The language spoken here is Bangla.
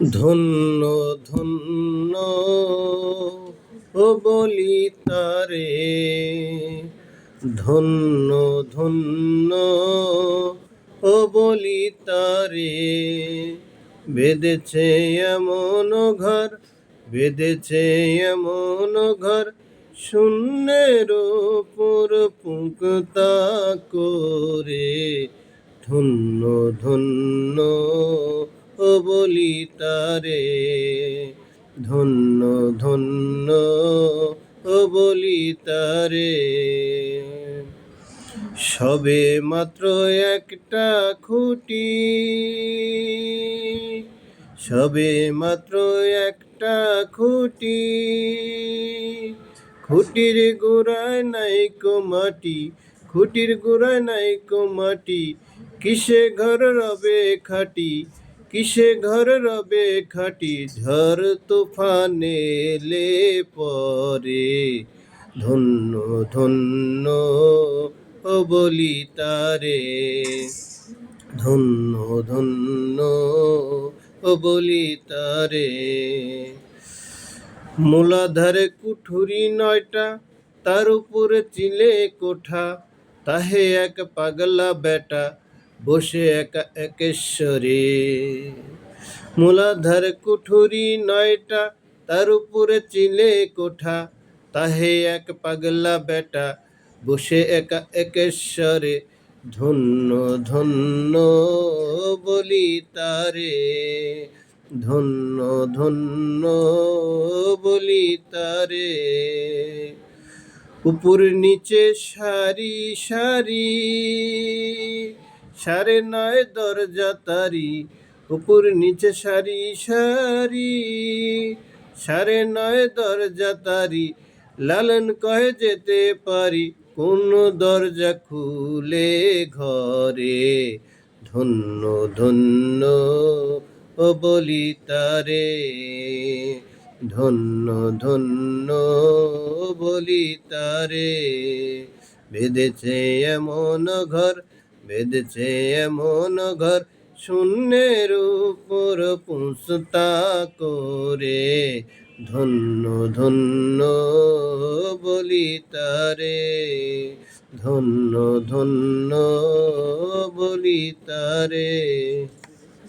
ধন্য ধন্য ও বলি তারে, ধন্য ধন্য ও বলি তারে। বেঁধেছে এমন ঘর, বেঁধেছে এমন ঘর, শূন্যের উপর পুঁকতা করে। ধন্য ধন্য ও বলি তারে, ধন্য ধন্য ও বলি তারে। সবে মাত্র একটা খুঁটি, সবে মাত্র একটা খুঁটি, খুঁটির গোড়ায় নাইকো মাটি, খুঁটির গোড়ায় নাইকো মাটি। কিসে ঘর রবে খাটি, কিসে ঘর রবে খাটি, ঝড় তুফান এলে পরে। ধন্য ধন্য ও বলি তারে, ধন্য ধন্য ও বলি তারে। মূলাধারে কুঠুরি 9টা, তার উপরে চিলে কোঠা। তাহে এক পাগলা বেটা, বসে একা একেশ্বরে। মূলাধারে কুঠুরি 9টা, তার উপরে চিলে কোঠা। তাহে এক পাগলা বেটা, বসে একা একেশ্বরে। ধন্য ধন্য বলি তারে, ধন্য ধন্য বলি তারে। উপর নিচে সারি সারি, 9.5 দরজা তারি। উপর নিচে সারি সারি, 9.5 দরজা তারি। লালন কহে যেতে পারি, কোন দরজা খুলে ঘরে। ধন্য ধন্য ও বলি তারে, ধন্য ধন্য বলি তারে। বেঁধেছে এমন ঘর, বেঁধেছে এমন ঘর, শূন্যের উপর পুঁছতা করে। ধন্য ধন্য বলি তারে, ধন্য ধন্য বলি তারে।